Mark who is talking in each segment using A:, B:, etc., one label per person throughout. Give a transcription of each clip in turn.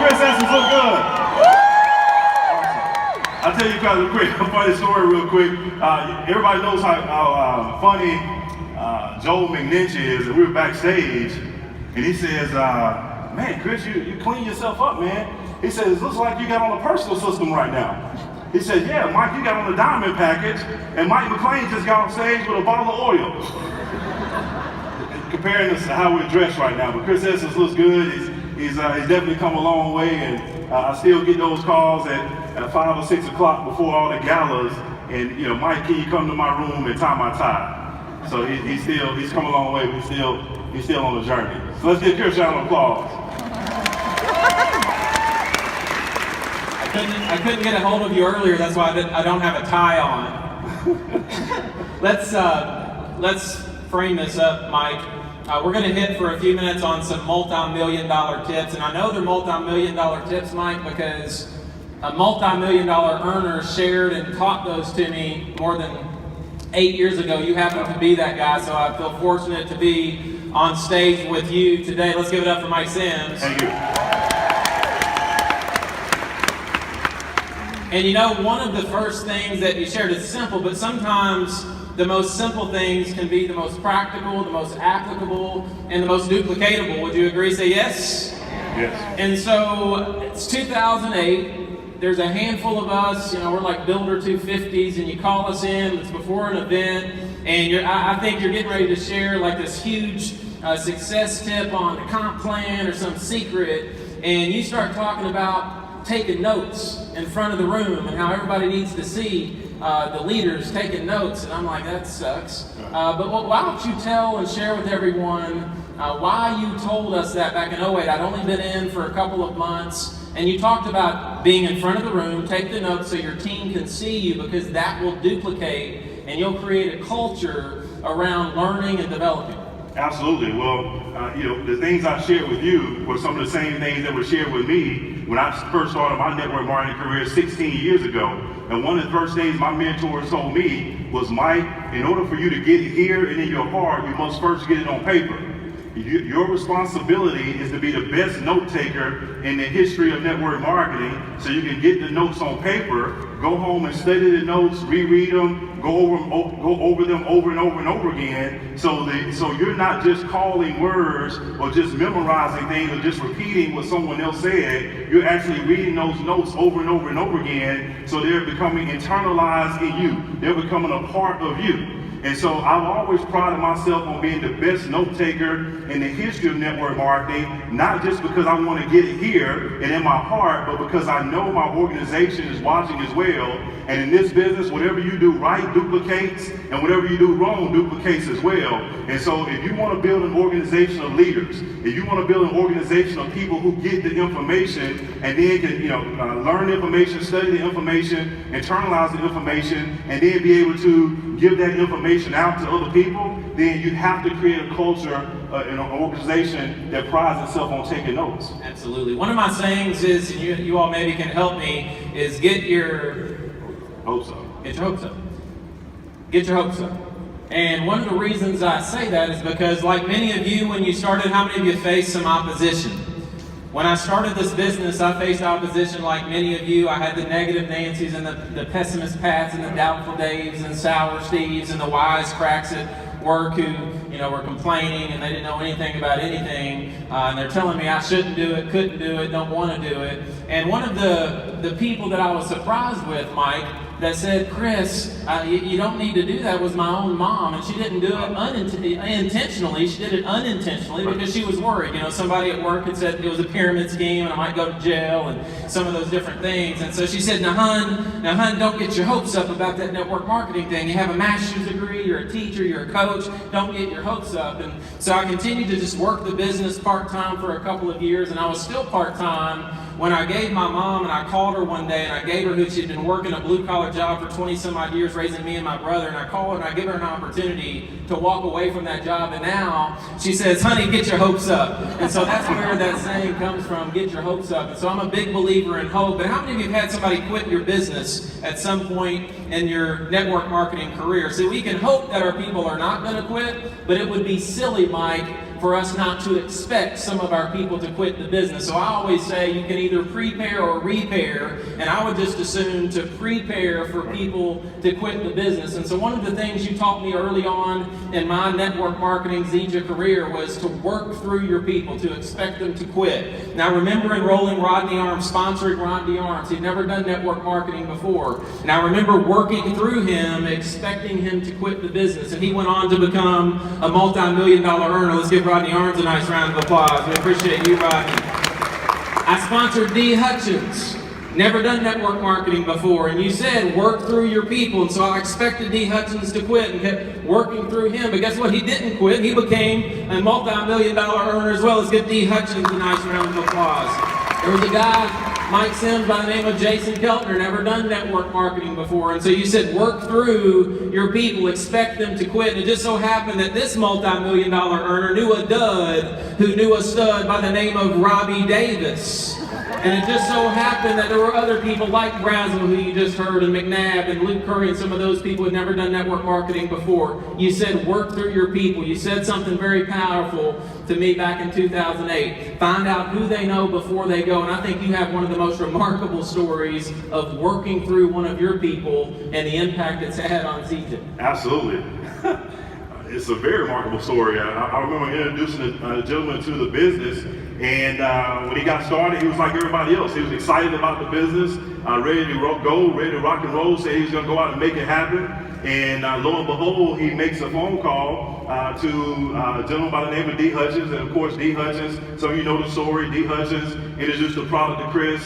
A: Chris Estes look good? Awesome. I'll tell you guys a quick, funny story real quick. Everybody knows how funny Joel McNinch is, and we were backstage, and he says, man, Chris, you clean yourself up, man. He says, it looks like you got on a personal system right now. He said, yeah, Mike, you got on the diamond package, and Mike McClain just got on stage with a bottle of oil. Comparing this to how we're dressed right now, but Chris Estes looks good. He's definitely come a long way, and I still get those calls at 5 or 6 o'clock before all the galas, and Mike, can you come to my room and tie my tie? So he's come a long way, but he's still on the journey. So let's give Chris a round of applause.
B: I couldn't get a hold of you earlier. That's why I don't have a tie on. Let's frame this up, Mike. We're going to hit for a few minutes on some multi-million-dollar tips, and I know they're multi-million-dollar tips, Mike, because a multi-million-dollar earner shared and taught those to me more than 8 years ago. You happen to be that guy, so I feel fortunate to be on stage with you today. Let's give it up for Mike Sims.
A: Thank you.
B: And one of the first things that you shared is simple, but sometimes the most simple things can be the most practical, the most applicable, and the most duplicatable. Would you agree? Say yes?
A: Yes.
B: And so it's 2008. There's a handful of us, we're like Builder 250s, and you call us in, it's before an event, and I think you're getting ready to share like this huge success tip on a comp plan or some secret, and you start talking about taking notes in front of the room and how everybody needs to see the leaders taking notes, and I'm like, that sucks. But why don't you tell and share with everyone why you told us that back in 08. I'd only been in for a couple of months, and you talked about being in front of the room, take the notes so your team can see you, because that will duplicate and you'll create a culture around learning and developing.
A: Absolutely. Well, the things I shared with you were some of the same things that were shared with me when I first started my network marketing career 16 years ago. And one of the first things my mentors told me was, Mike, in order for you to get it here and in your heart, you must first get it on paper. Your responsibility is to be the best note taker in the history of network marketing, so you can get the notes on paper, go home and study the notes, reread them, go over them over and over and over again. So you're not just calling words or just memorizing things or just repeating what someone else said. You're actually reading those notes over and over and over again, so they're becoming internalized in you. They're becoming a part of you. And so I've always prided myself on being the best note taker in the history of network marketing, not just because I want to get it here and in my heart, but because I know my organization is watching as well. And in this business, whatever you do right duplicates, and whatever you do wrong duplicates as well. And so if you want to build an organization of leaders, if you want to build an organization of people who get the information and then can learn the information, study the information, internalize the information, and then be able to give that information out to other people, then you have to create a culture in an organization that prides itself on taking notes.
B: Absolutely. One of my sayings is, and you all maybe can help me, is get your
A: hopes up.
B: Get your hopes up. Get your hopes up. And one of the reasons I say that is because, like many of you, when you started, how many of you faced some opposition? When I started this business, I faced opposition like many of you. I had the negative Nancys and the pessimist Pats and the doubtful Daves and sour Steves and the wise cracks at work who, were complaining and they didn't know anything about anything. And they're telling me I shouldn't do it, couldn't do it, don't want to do it. And one of the people that I was surprised with, Mike, that said, Chris, you don't need to do that, was my own mom. And she didn't do it intentionally. She did it unintentionally because she was worried. Somebody at work had said it was a pyramid scheme and I might go to jail and some of those different things. And so she said, now, hun, don't get your hopes up about that network marketing thing. You have a master's degree, you're a teacher, you're a coach. Don't get your hopes up. And so I continued to just work the business part-time for a couple of years, and I was still part-time when I gave my mom, and I called her one day, and I gave her who she'd been working a blue-collar job for 20 some odd years, raising me and my brother, and I call her and I give her an opportunity to walk away from that job, and now she says, honey, get your hopes up. And so that's where that saying comes from, get your hopes up. And so I'm a big believer in hope. But how many of you have had somebody quit your business at some point in your network marketing career? See, we can hope that our people are not going to quit, but it would be silly, Mike, for us not to expect some of our people to quit the business. So I always say you can either prepare or repair, and I would just assume to prepare for people to quit the business. And so one of the things you taught me early on in my network marketing Zija career was to work through your people, to expect them to quit. Now remember enrolling Rodney Arms, sponsoring Rodney Arms. He'd never done network marketing before. And I remember working through him, expecting him to quit the business. And he went on to become a multi-million-dollar earner. Let's give Rodney Arms a nice round of applause. We appreciate you, Rodney. I sponsored D. Hutchins. Never done network marketing before. And you said work through your people. And so I expected D. Hutchins to quit and kept working through him. But guess what? He didn't quit. He became a multi-million-dollar earner as well. Let's give D. Hutchins a nice round of applause. There was a guy, Mike Sims, by the name of Jason Keltner, never done network marketing before. And so you said work through your people, expect them to quit. And it just so happened that this multi-million-dollar earner knew a dud who knew a stud by the name of Robbie Davis. And it just so happened that there were other people like Brazel, who you just heard, and McNabb, and Luke Curry, and some of those people who had never done network marketing before. You said work through your people. You said something very powerful to me back in 2008. Find out who they know before they go. And I think you have one of the most remarkable stories of working through one of your people and the impact it's had on Zija.
A: Absolutely. It's a very remarkable story. I remember introducing a gentleman to the business, and when he got started, he was like everybody else. He was excited about the business, ready to go, ready to rock and roll, said he was going to go out and make it happen. And lo and behold, he makes a phone call to a gentleman by the name of D. Hutchins. And of course, D. Hutchins, some of you know the story. D. Hutchins introduced the product to Chris.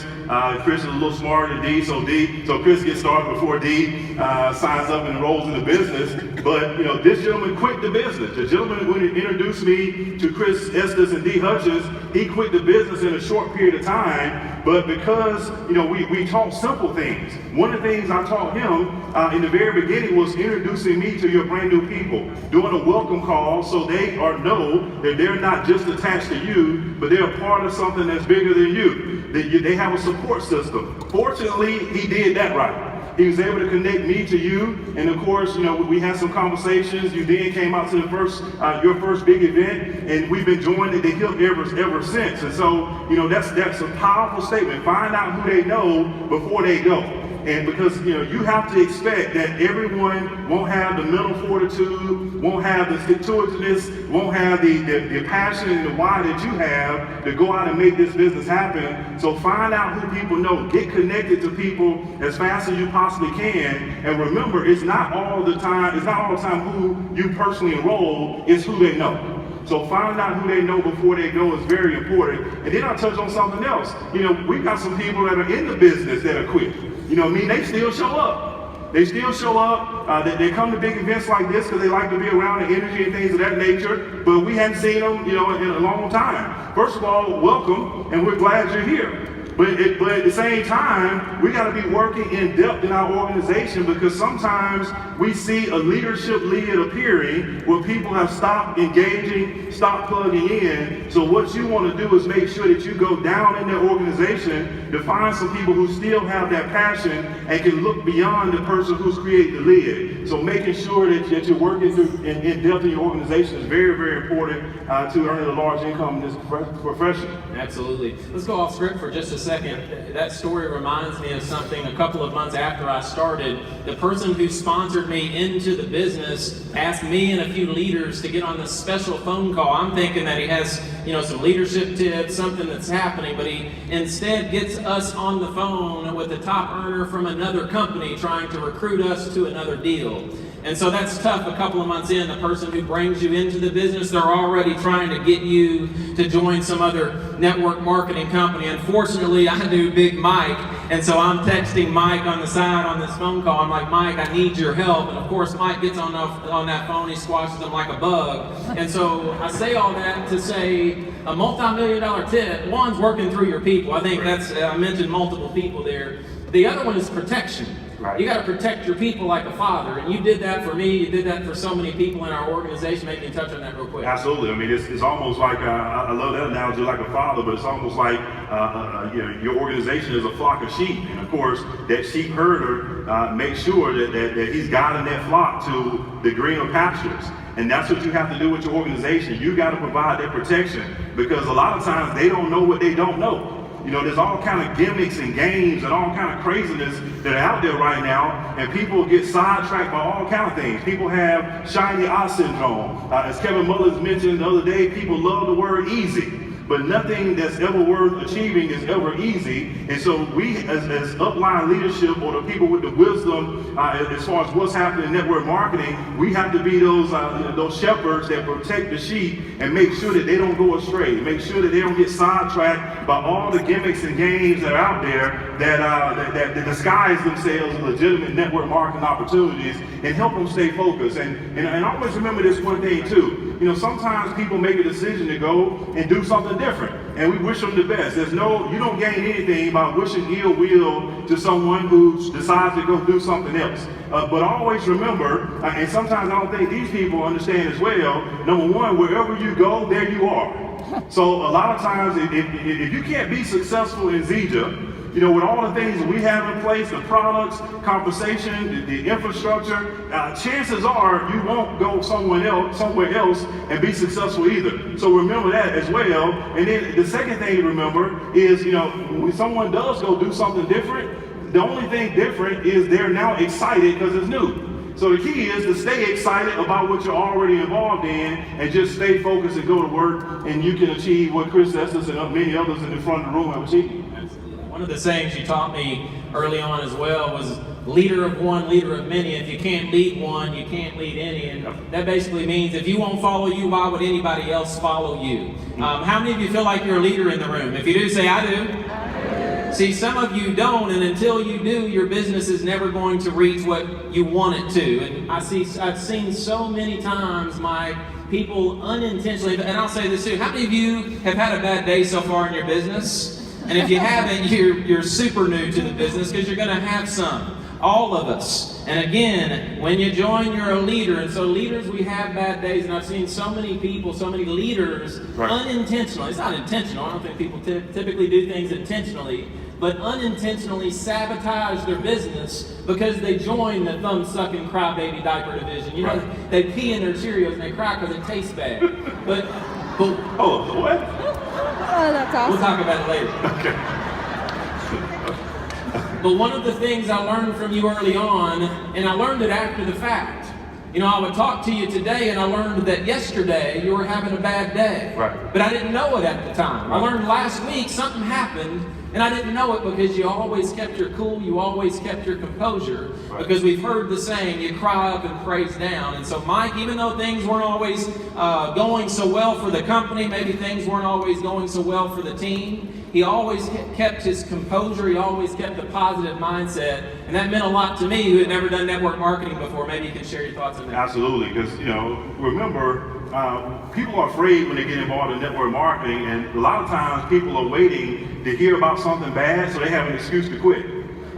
A: Chris is a little smarter than D, so Chris gets started before D signs up and enrolls in the business. But this gentleman quit the business. The gentleman who introduced me to Chris, Estes, and D. Hutchins, he quit the business in a short period of time. But because we taught simple things. One of the things I taught him in the very beginning was introducing me to your brand new people, doing a welcome call so they know that they're not just attached to you, but they're a part of something that's bigger than you. They have a support system. Fortunately, he did that right. He was able to connect me to you, and of course, we had some conversations. You then came out to your first big event, and we've been joined at the hip ever since. And so, that's a powerful statement. Find out who they know before they go. And because you have to expect that everyone won't have the mental fortitude, won't have the stick-to-itiveness, won't have the passion and the why that you have to go out and make this business happen. So find out who people know. Get connected to people as fast as you possibly can. And remember, it's not all the time who you personally enroll, it's who they know. So finding out who they know before they go is very important. And then I'll touch on something else. We've got some people that are in the business that are quit. They still show up. They still show up. They come to big events like this because they like to be around the energy and things of that nature. But we hadn't seen them, in a long time. First of all, welcome, and we're glad you're here. But at the same time, we got to be working in depth in our organization, because sometimes we see a leadership lead appearing where people have stopped engaging, stopped plugging in. So what you want to do is make sure that you go down in their organization to find some people who still have that passion and can look beyond the person who's created the lid. So making sure that you're working through in depth in your organization is very, very important to earning a large income in this profession.
B: Absolutely. Let's go off script for just a second. That story reminds me of something. A couple of months after I started, the person who sponsored me into the business asked me and a few leaders to get on this special phone call. I'm thinking that he has, some leadership tips, something that's happening, but he instead gets us on the phone with a top earner from another company trying to recruit us to another deal. And so that's tough. A couple of months in, the person who brings you into the business, they're already trying to get you to join some other network marketing company. Unfortunately, I knew Big Mike, and so I'm texting Mike on the side on this phone call. I'm like, Mike, I need your help. And of course, Mike gets on that phone, he squashes them like a bug. And so I say all that to say a multi-million-dollar tip, one's working through your people. I think I mentioned multiple people there. The other one is protection. Right. You got to protect your people like a father, and you did that for me. You did that for so many people in our organization. Maybe you can touch on that real quick.
A: Absolutely. I mean, it's almost like I love that analogy, like a father, but it's almost like your organization is a flock of sheep, and of course, that sheep herder makes sure that he's guiding that flock to the greener pastures. And that's what you have to do with your organization. You got to provide that protection, because a lot of times they don't know what they don't know. You know, there's all kind of gimmicks and games and all kind of craziness that are out there right now, and people get sidetracked by all kind of things. People have shiny eye syndrome. As Kevin Mullins mentioned the other day, people love the word easy. But nothing that's ever worth achieving is ever easy. And so we, as upline leadership, or the people with the wisdom as far as what's happening in network marketing, we have to be those shepherds that protect the sheep and make sure that they don't go astray, make sure that they don't get sidetracked by all the gimmicks and games that are out there that disguise themselves as legitimate network marketing opportunities, and help them stay focused. And always remember this one thing too. You know, sometimes people make a decision to go and do something different, and we wish them the best. You don't gain anything by wishing ill will to someone who decides to go do something else. But always remember, and sometimes I don't think these people understand as well, number one, wherever you go, there you are. So a lot of times, if you can't be successful in Zija, you know, with all the things that we have in place, the products, compensation, the infrastructure, chances are you won't go somewhere else and be successful either. So remember that as well. And then the second thing to remember is, you know, when someone does go do something different, the only thing different is they're now excited because it's new. So the key is to stay excited about what you're already involved in, and just stay focused and go to work, and you can achieve what Chris Estes and many others in the front of the room have achieved.
B: One of the sayings you taught me early on as well was leader of one, leader of many. If you can't lead one, you can't lead any. And that basically means if you won't follow you, why would anybody else follow you? How many of you feel like you're a leader in the room? If you do, say, I do. See, some of you don't, and until you do, your business is never going to reach what you want it to. And I've seen so many times my people unintentionally, and I'll say this too, how many of you have had a bad day so far in your business? And if you haven't, you're super new to the business, because you're going to have some. All of us. And again, when you join, you're a leader. And so leaders, we have bad days. And I've seen so many people, so many leaders, unintentionally. It's not intentional. I don't think people typically do things intentionally. But unintentionally sabotage their business because they join the thumb-sucking crybaby diaper division. You know, they pee in their Cheerios and they cry because it tastes bad. But
A: oh, what?
C: Oh, that's awesome.
B: We'll talk about it later.
A: Okay.
B: But one of the things I learned from you early on, and I learned it after the fact. You know, I would talk to you today, and I learned that yesterday you were having a bad day.
A: Right.
B: But I didn't know it at the time. I learned last week something happened, and I didn't know it because you always kept your cool, you always kept your composure. Right. Because we've heard the saying, you cry up and praise down. And so Mike, even though things weren't always going so well for the company, maybe things weren't always going so well for the team, he always kept his composure, he always kept a positive mindset, and that meant a lot to me who had never done network marketing before. Maybe you can share your thoughts on that.
A: Absolutely, because, you know, remember, people are afraid when they get involved in network marketing, and a lot of times people are waiting to hear about something bad so they have an excuse to quit.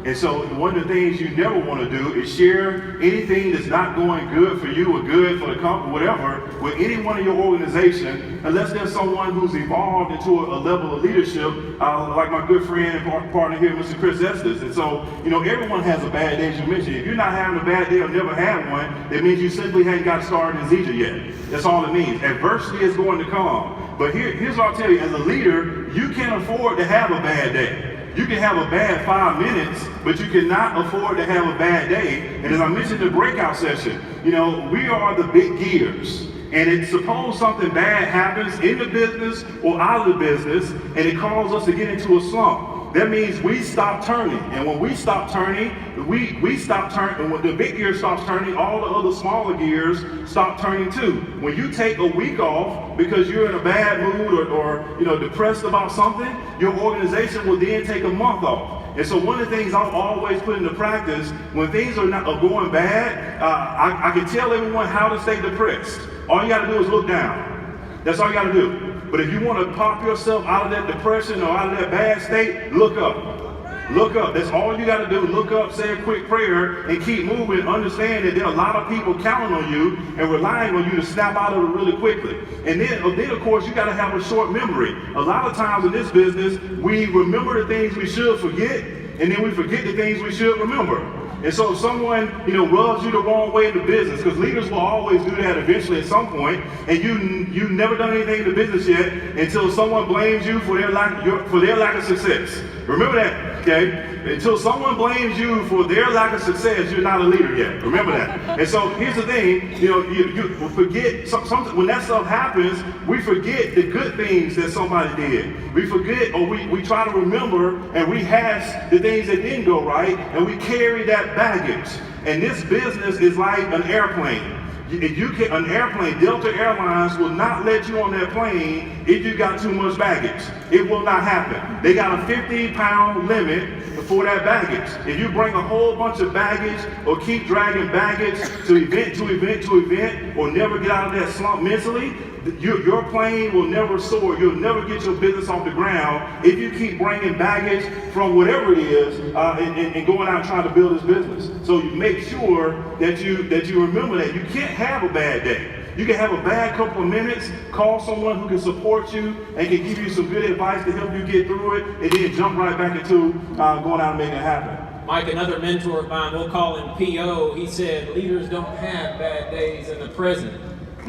A: And so one of the things you never want to do is share anything that's not going good for you or good for the company, whatever, with anyone in your organization, unless there's someone who's evolved into a level of leadership, like my good friend and partner here, Mr. Chris Estes. And so, you know, everyone has a bad day, as you mentioned. If you're not having a bad day or never had one, that means you simply haven't got started in Zija yet. That's all it means. Adversity is going to come. But here's what I'll tell you, as a leader, you can't afford to have a bad day. You can have a bad 5 minutes, but you cannot afford to have a bad day. And as I mentioned in the breakout session, you know, we are the big gears. And it's suppose something bad happens in the business or out of the business, and it causes us to get into a slump. That means we stop turning. And when we stop turning, we stop turning. And when the big gear stops turning, all the other smaller gears stop turning too. When you take a week off because you're in a bad mood or you know, depressed about something, your organization will then take a month off. And so one of the things I'll always put into practice, when things are going bad, I can tell everyone how to stay depressed. All you got to do is look down. That's all you got to do. But if you want to pop yourself out of that depression or out of that bad state, look up. Look up. That's all you got to do. Look up, say a quick prayer, and keep moving. Understand that there are a lot of people counting on you and relying on you to snap out of it really quickly. And then of course, you got to have a short memory. A lot of times in this business, we remember the things we should forget, and then we forget the things we should remember. And so if someone, rubs you the wrong way in the business, because leaders will always do that eventually at some point, and you've never done anything in the business yet until someone blames you for their lack of success. Remember that, okay? Until someone blames you for their lack of success, you're not a leader yet. Remember that. And so here's the thing, you forget, when that stuff happens, we forget the good things that somebody did. We forget, or we try to remember and rehash the things that didn't go right, and we carry that baggage. And this business is like an airplane. An airplane, Delta Airlines will not let you on that plane if you got too much baggage. It will not happen. They got a 50-pound limit for that baggage. If you bring a whole bunch of baggage or keep dragging baggage to event, or never get out of that slump mentally, your plane will never soar. You'll never get your business off the ground if you keep bringing baggage from whatever it is and going out trying to build this business. So you make sure that you remember that you can't have a bad day. You can have a bad couple of minutes, call someone who can support you and can give you some good advice to help you get through it, and then jump right back into going out and making it happen.
B: Mike, another mentor of mine, we'll call him P.O., he said, leaders don't have bad days in the present.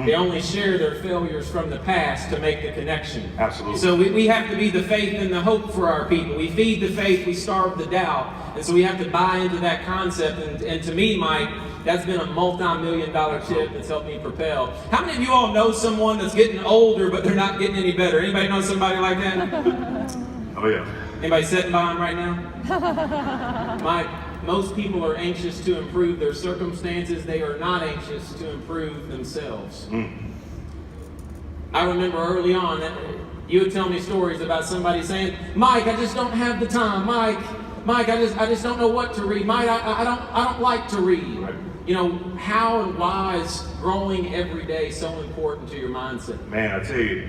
B: They only share their failures from the past to make the connection.
A: Absolutely.
B: So we have to be the faith and the hope for our people. We feed the faith, we starve the doubt. And so we have to buy into that concept. And to me, Mike, that's been a multi-million-dollar tip that's helped me propel. How many of you all know someone that's getting older, but they're not getting any better? Anybody know somebody like that?
A: Oh, yeah.
B: Anybody sitting by them right now? Mike, most people are anxious to improve their circumstances. They are not anxious to improve themselves. I remember early on that you would tell me stories about somebody saying, Mike, I just don't have the time. Mike, I just don't know what to read. Mike, I don't like to read.
A: Right.
B: How and why is growing every day so important to your mindset?
A: Man, I tell you,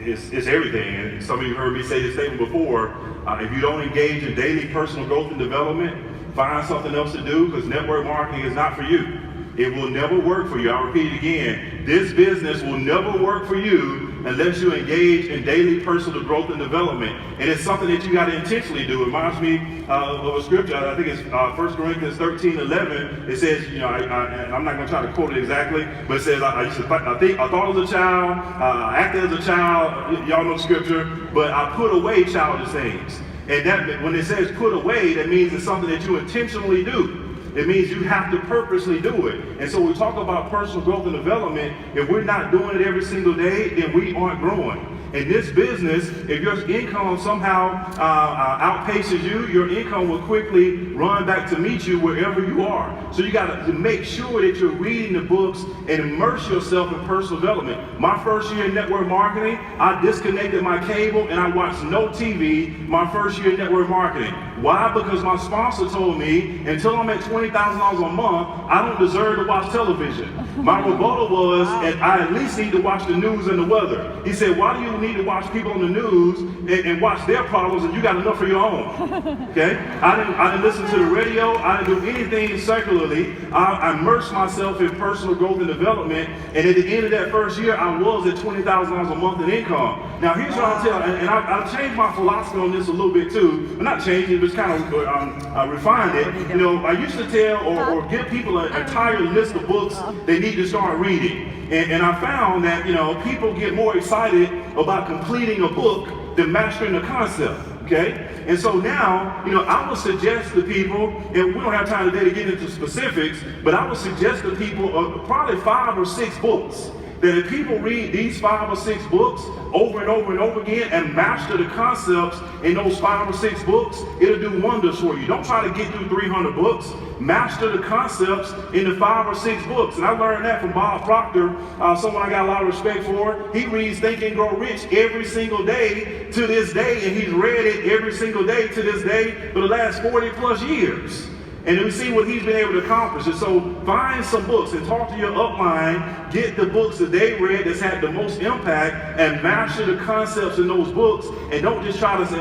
A: it's everything. And some of you heard me say this statement before. If you don't engage in daily personal growth and development, find something else to do, because network marketing is not for you. It will never work for you. I'll repeat it again. This business will never work for you unless you engage in daily personal growth and development. And it's something that you got to intentionally do. It reminds me of a scripture. I think it's 1 Corinthians 13:11. It says, I'm not going to try to quote it exactly, but it says, I thought as a child, I acted as a child. Y'all know scripture, but I put away childish things. And that, when it says put away, that means it's something that you intentionally do. It means you have to purposely do it. And so we talk about personal growth and development. If we're not doing it every single day, then we aren't growing. In this business, if your income somehow outpaces you, your income will quickly run back to meet you wherever you are. So you got to make sure that you're reading the books and immerse yourself in personal development. My first year in network marketing, I disconnected my cable and I watched no TV my first year in network marketing. Why? Because my sponsor told me, until I'm at $20,000 a month, I don't deserve to watch television. My rebuttal was, and I at least need to watch the news and the weather. He said, why do you need to watch people on the news and watch their problems and you got enough for your own? Okay? I didn't listen to the radio. I didn't do anything secularly. I immersed myself in personal growth and development, and at the end of that first year, I was at $20,000 a month in income. Now, here's what I'll tell you, and I've changed my philosophy on this a little bit too. I'm not changing it, but kind of refined it. I used to tell or give people an entire list of books they need to start reading. And I found that, people get more excited about completing a book than mastering the concept. Okay? And so now, I would suggest to people, and we don't have time today to get into specifics, but I would suggest to people probably 5 or 6 books. That if people read these 5 or 6 books over and over and over again and master the concepts in those 5 or 6 books, it'll do wonders for you. Don't try to get through 300 books. Master the concepts in the 5 or 6 books. And I learned that from Bob Proctor, someone I got a lot of respect for. He reads Think and Grow Rich every single day to this day, and he's read it every single day to this day for the last 40 plus years. And we see what he's been able to accomplish. And so find some books and talk to your upline, get the books that they read that's had the most impact, and master the concepts in those books. And don't just try to say,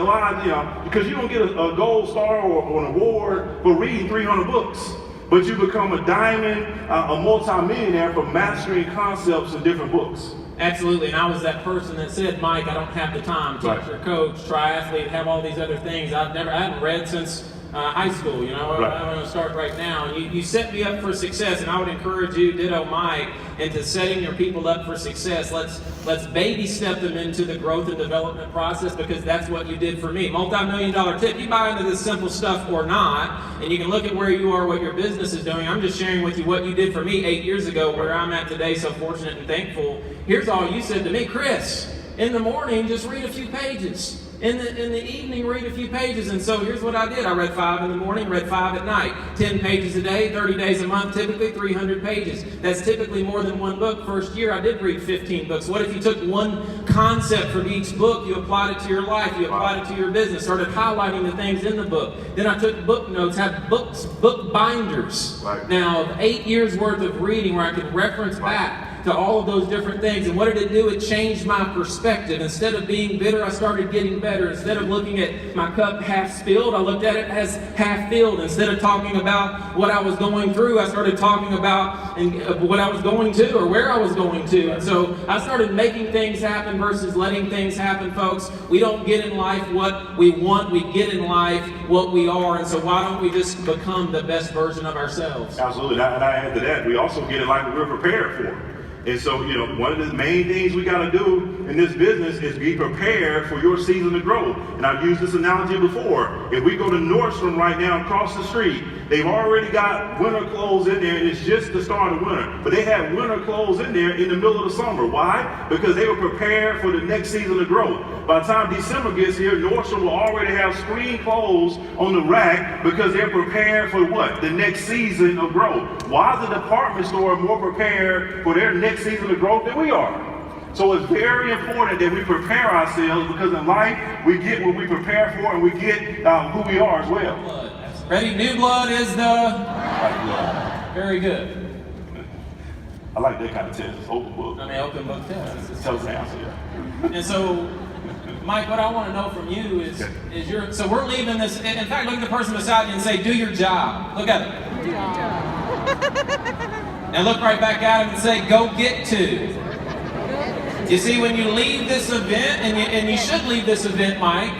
A: because you don't get a gold star or an award for reading 300 books. But you become a diamond, a multi-millionaire for mastering concepts in different books.
B: Absolutely, and I was that person that said, Mike, I don't have the time. Teacher, coach, triathlete, have all these other things. I haven't read since high school. You know,
A: Right.
B: I'm going to start right now. And you set me up for success, and I would encourage you, ditto Mike, into setting your people up for success. Let's baby step them into the growth and development process, because that's what you did for me. Multi-million-dollar tip. You buy into this simple stuff or not, and you can look at where you are, what your business is doing. I'm just sharing with you what you did for me 8 years ago, where I'm at today, so fortunate and thankful. Here's all you said to me: Chris, in the morning, just read a few pages. In the evening, read a few pages. And so here's what I did. I read 5 in the morning, read 5 at night. 10 pages a day, 30 days a month, typically 300 pages. That's typically more than one book. First year, I did read 15 books. What if you took one concept from each book, you applied it to your life, you applied it to your business, started highlighting the things in the book. Then I took book notes, had book binders.
A: Right.
B: Now, 8 years worth of reading where I could reference back to all of those different things. And what did it do? It changed my perspective. Instead of being bitter, I started getting better. Instead of looking at my cup half spilled, I looked at it as half filled. Instead of talking about what I was going through, I started talking about what I was going to, or where I was going to. And so I started making things happen versus letting things happen, folks. We don't get in life what we want. We get in life what we are. And so why don't we just become the best version of ourselves?
A: Absolutely. And I add to that, we also get in life what we're prepared for. And so, you know, one of the main things we got to do in this business is be prepared for your season of growth. And I've used this analogy before. If we go to Nordstrom right now across the street, they've already got winter clothes in there, and it's just the start of winter. But they have winter clothes in there in the middle of the summer. Why? Because they were prepared for the next season of growth. By the time December gets here, Nordstrom will already have spring clothes on the rack, because they're prepared for what? The next season of growth. Why is the department store more prepared for their next season of growth than we are? So it's very important that we prepare ourselves, because in life we get what we prepare for, and we get who we are as well.
B: Ready? New blood is the... Very good.
A: I like that kind of test. It's open book.
B: I mean, open book test.
A: Tell us the answer. Yeah.
B: And so, Mike, what I want to know from you is so we're leaving this. In fact, look at the person beside you and say, do your job. Look at him.
C: Do your job.
B: Now look right back at him and say, go get to. You see, when you leave this event, and you should leave this event, Mike.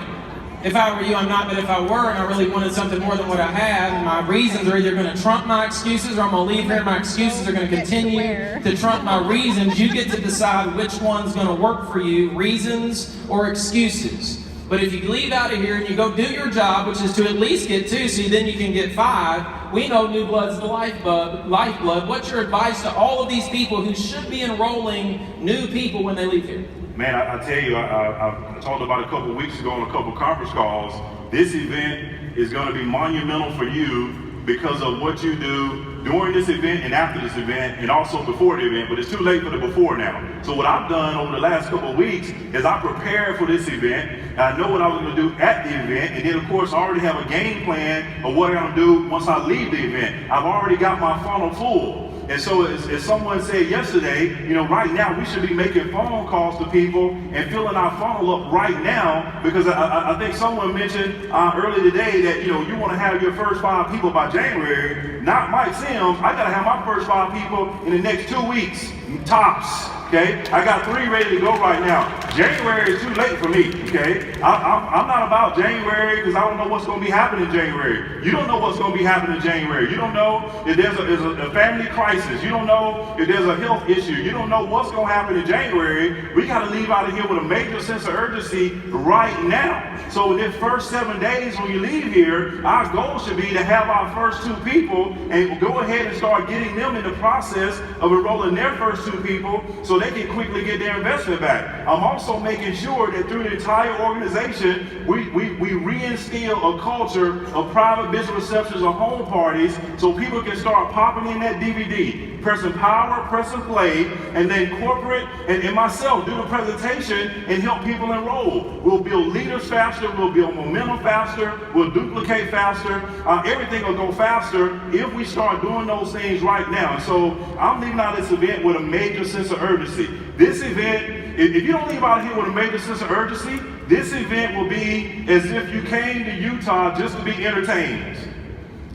B: If I were you, I'm not, but if I were and I really wanted something more than what I have, my reasons are either going to trump my excuses, or I'm going to leave here and my excuses are going to continue to trump my reasons. You get to decide which one's going to work for you, reasons or excuses. But if you leave out of here and you go do your job, which is to at least get 2, so then you can get 5, we know new blood's the lifeblood. What's your advice to all of these people who should be enrolling new people when they leave here?
A: Man, I tell you, I talked about a couple weeks ago on a couple conference calls. This event is going to be monumental for you because of what you do during this event and after this event, and also before the event, but it's too late for the before now. So what I've done over the last couple of weeks is I prepared for this event. I know what I was going to do at the event, and then of course I already have a game plan of what I'm going to do once I leave the event. I've already got my funnel full. And so as someone said yesterday, you know, right now we should be making phone calls to people and filling our funnel up right now, because I think someone mentioned earlier today that, you know, you want to have your first 5 people by January. Not Mike Sims. I got to have my first 5 people in the next 2 weeks, tops. Okay, I got 3 ready to go right now. January is too late for me. Okay, I'm not about January because I don't know what's going to be happening in January. You don't know what's going to be happening in January. You don't know if there's a family crisis. You don't know if there's a health issue. You don't know what's going to happen in January. We got to leave out of here with a major sense of urgency right now. So in this first 7 days when you leave here, our goal should be to have our first 2 people and go ahead and start getting them in the process of enrolling their first 2 people, so they can quickly get their investment back. I'm also making sure that through the entire organization, we reinstill a culture of private business receptions or home parties, so people can start popping in that DVD, pressing power, pressing play, and then corporate and myself do the presentation and help people enroll. We'll build leaders faster, we'll build momentum faster, we'll duplicate faster, everything will go faster if we start doing those things right now. And so I'm leaving out this event with a major sense of urgency. This event, if you don't leave out here with a major sense of urgency, this event will be as if you came to Utah just to be entertained.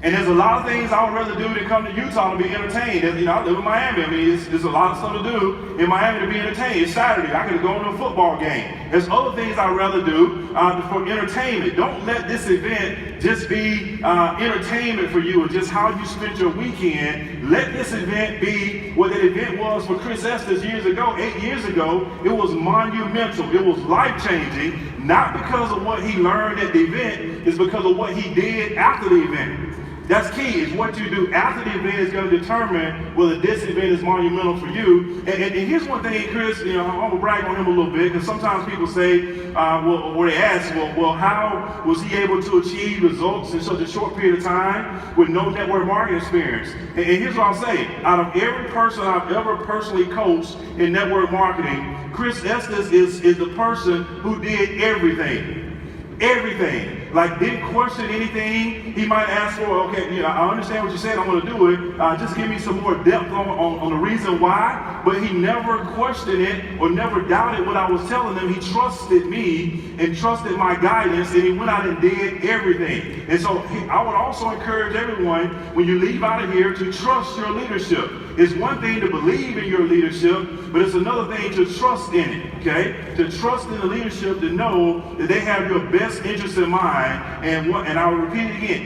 A: And there's a lot of things I would rather do than come to Utah to be entertained. I live in Miami. I mean, there's a lot of stuff to do in Miami to be entertained. It's Saturday. I could go to a football game. There's other things I'd rather do for entertainment. Don't let this event just be entertainment for you or just how you spend your weekend. Let this event be what the event was for Chris Estes years ago, 8 years ago. It was monumental. It was life-changing, not because of what he learned at the event, it's because of what he did after the event. That's key, is what you do after the event is going to determine whether this event is monumental for you. And here's one thing, Chris, I'm going to brag on him a little bit, because sometimes people say, or they ask, well, how was he able to achieve results in such a short period of time with no network marketing experience? And here's what I'll say. Out of every person I've ever personally coached in network marketing, Chris Estes is the person who did everything. Everything. Like, didn't question anything. He might ask for, okay, I understand what you said, I'm going to do it. Just give me some more depth on the reason why. But he never questioned it or never doubted what I was telling him. He trusted me and trusted my guidance, and he went out and did everything. And so I would also encourage everyone, when you leave out of here, to trust your leadership. It's one thing to believe in your leadership, but it's another thing to trust in it, okay? To trust in the leadership, to know that they have your best interest in mind. And I will repeat it again.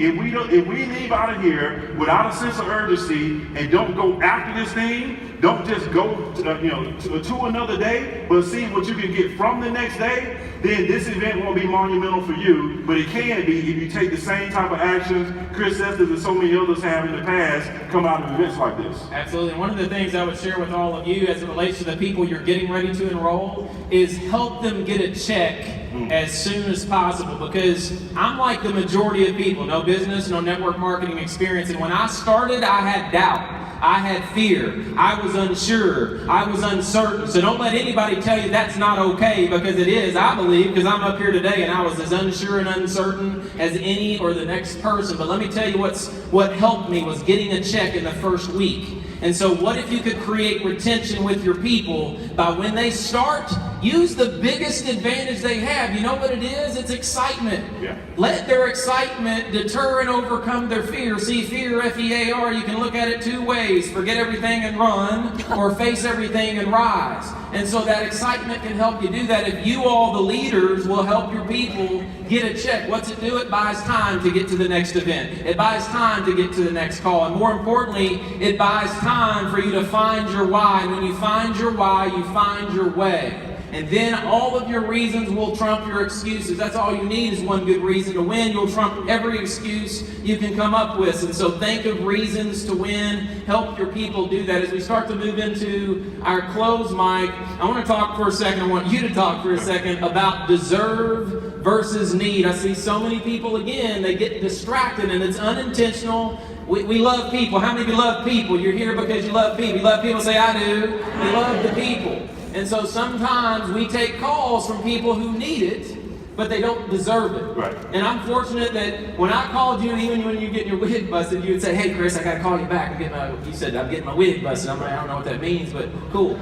A: If we leave out of here without a sense of urgency and don't go after this thing, don't just go to another day, but see what you can get from the next day, then this event won't be monumental for you, but it can be if you take the same type of actions Chris Estes and so many others have in the past come out of events like this.
B: Absolutely. One of the things I would share with all of you as it relates to the people you're getting ready to enroll is help them get a check as soon as possible, because I'm like the majority of people, no business, no network marketing experience, and when I started, I had doubt. I had fear. I was unsure. I was uncertain. So don't let anybody tell you that's not okay, because it is, I believe, because I'm up here today and I was as unsure and uncertain as any or the next person. But let me tell you what helped me was getting a check in the first week. And so what if you could create retention with your people by when they start, use the biggest advantage they have. You know what it is? It's excitement.
A: Yeah.
B: Let their excitement deter and overcome their fear. See, fear, F-E-A-R, you can look at it two ways. Forget everything and run, or face everything and rise. And so that excitement can help you do that if you all, the leaders, will help your people get a check. What's it do? It buys time to get to the next event. It buys time to get to the next call. And more importantly, it buys time for you to find your why. And when you find your why, you find your way. And then all of your reasons will trump your excuses. That's all you need is one good reason to win. You'll trump every excuse you can come up with. And so think of reasons to win. Help your people do that. As we start to move into our close, Mike, I want to talk for a second. I want you to talk for a second about deserve versus need. I see so many people, again, they get distracted and it's unintentional. We love people. How many of you love people? You're here because you love people. You love people? Say, I do. You love the people. And so sometimes we take calls from people who need it, but they don't deserve it.
A: Right.
B: And I'm fortunate that when I called you, even when you're getting your wig busted, you would say, hey, Chris, I got to call you back. You said, I'm getting my wig busted. I'm like, I don't know what that means, but cool.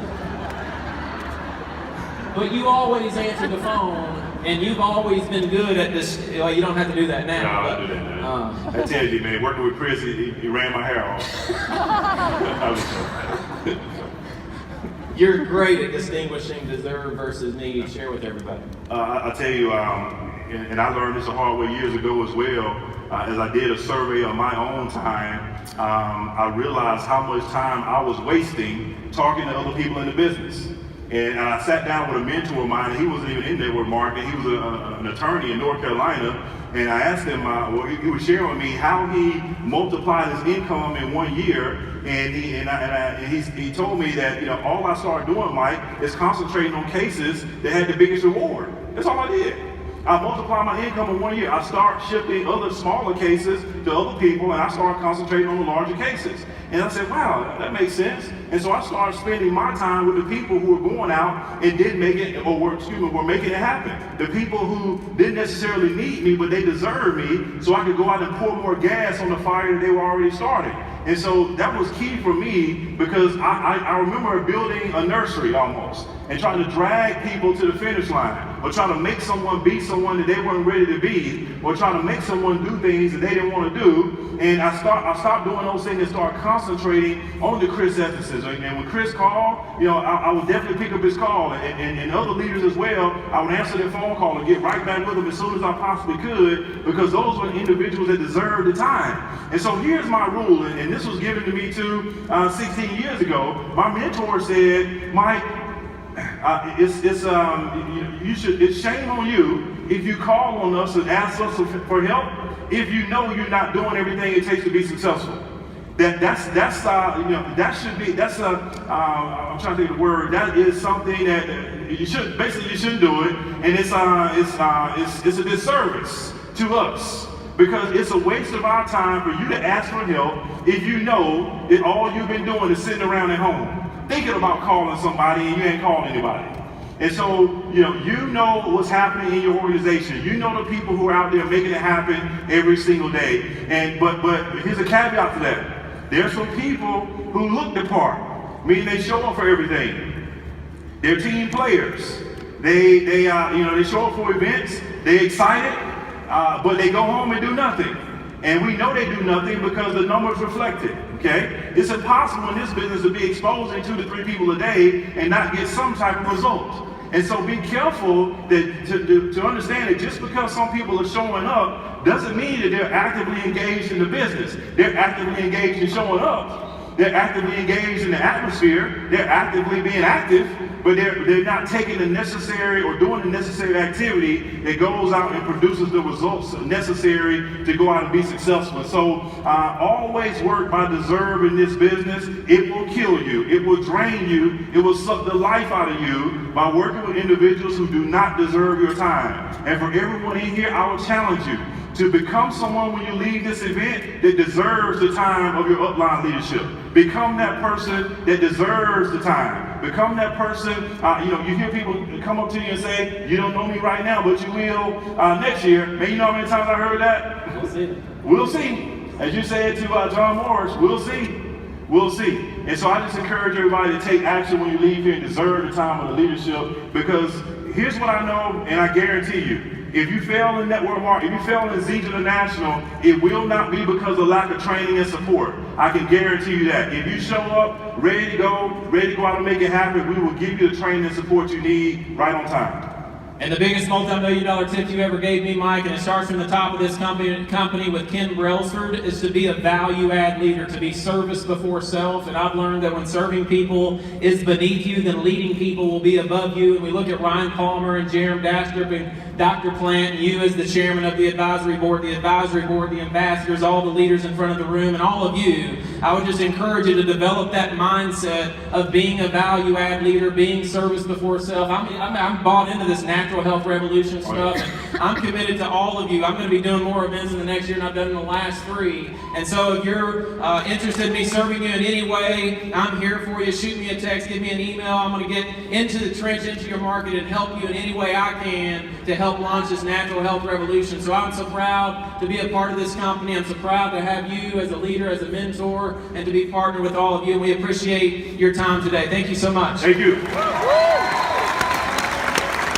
B: But you always answer the phone, and you've always been good at this. Well, you don't have to do that now.
A: No, I do that now. I tell you, man, working with Chris, he ran my hair off. I was joking.
B: You're great at distinguishing deserve versus need. Share with everybody.
A: I'll tell you, and I learned this the hard way years ago as well. As I did a survey of my own time, I realized how much time I was wasting talking to other people in the business. And I sat down with a mentor of mine, and he wasn't even in network marketing. He was an attorney in North Carolina. And I asked him, he was sharing with me how he multiplied his income in 1 year. And he told me that all I started doing, Mike, is concentrating on cases that had the biggest reward. That's all I did. I multiplied my income in 1 year. I started shifting other smaller cases to other people, and I started concentrating on the larger cases. And I said, wow, that makes sense. And so I started spending my time with the people who were going out and didn't make it, were making it happen. The people who didn't necessarily need me, but they deserved me, so I could go out and pour more gas on the fire that they were already starting. And so that was key for me because I remember building a nursery almost and trying to drag people to the finish line, or trying to make someone be someone that they weren't ready to be, or trying to make someone do things that they didn't want to do. And I stopped doing those things and started concentrating on the Chris Esteses. And when Chris called, I would definitely pick up his call, and other leaders as well. I would answer their phone call and get right back with them as soon as I possibly could, because those were individuals that deserved the time. And so here's my rule, and this was given to me too 16 years ago. My mentor said, Mike, it's shame on you if you call on us and ask us for help if you know you're not doing everything it takes to be successful. I'm trying to think of the word. That is something that you shouldn't do it, and it's a disservice to us, because it's a waste of our time for you to ask for help if you know that all you've been doing is sitting around at home thinking about calling somebody and you ain't called anybody. And so, you know what's happening in your organization. You know the people who are out there making it happen every single day. But here's a caveat to that. There's some people who look the part, meaning they show up for everything. They're team players. They show up for events. They're excited, but they go home and do nothing. And we know they do nothing because the numbers reflect it. Okay? It's impossible in this business to be exposing 2 to 3 people a day and not get some type of result. And so be careful to understand that just because some people are showing up doesn't mean that they're actively engaged in the business. They're actively engaged in showing up. They're actively engaged in the atmosphere. They're actively being active, but they're not taking the necessary or doing the necessary activity that goes out and produces the results necessary to go out and be successful. So always work by deserve in this business. It will kill you. It will drain you. It will suck the life out of you by working with individuals who do not deserve your time. And for everyone in here, I will challenge you to become someone when you leave this event that deserves the time of your upline leadership. Become that person that deserves the time. Become that person, you hear people come up to you and say, you don't know me right now, but you will next year. Man, you know how many times I heard that?
B: We'll see.
A: We'll see. As you said to John Morris, we'll see. We'll see. And so I just encourage everybody to take action when you leave here and deserve the time of the leadership, because here's what I know, and I guarantee you, if you fail in network marketing, if you fail in Zija International, it will not be because of lack of training and support. I can guarantee you that. If you show up ready to go out and make it happen, we will give you the training and support you need right on time.
B: And the biggest multi-million-dollar tip you ever gave me, Mike, and it starts from the top of this company with Ken Brailsford, is to be a value-add leader, to be service before self. And I've learned that when serving people is beneath you, then leading people will be above you. And we look at Ryan Palmer and Jerem Dastrup and Dr. Plant, and you as the chairman of the advisory board, the ambassadors, all the leaders in front of the room, and all of you. I would just encourage you to develop that mindset of being a value-add leader, being service before self. I'm bought into this natural health revolution stuff, and I'm committed to all of you. I'm going to be doing more events in the next year than I've done in the last 3. And so if you're interested in me serving you in any way, I'm here for you. Shoot me a text, give me an email. I'm going to get into the trench, into your market, and help you in any way I can to help launch this natural health revolution. So I'm so proud to be a part of this company. I'm so proud to have you as a leader, as a mentor, and to be partnered with all of you. And we appreciate your time today. Thank you so much.
A: Thank you.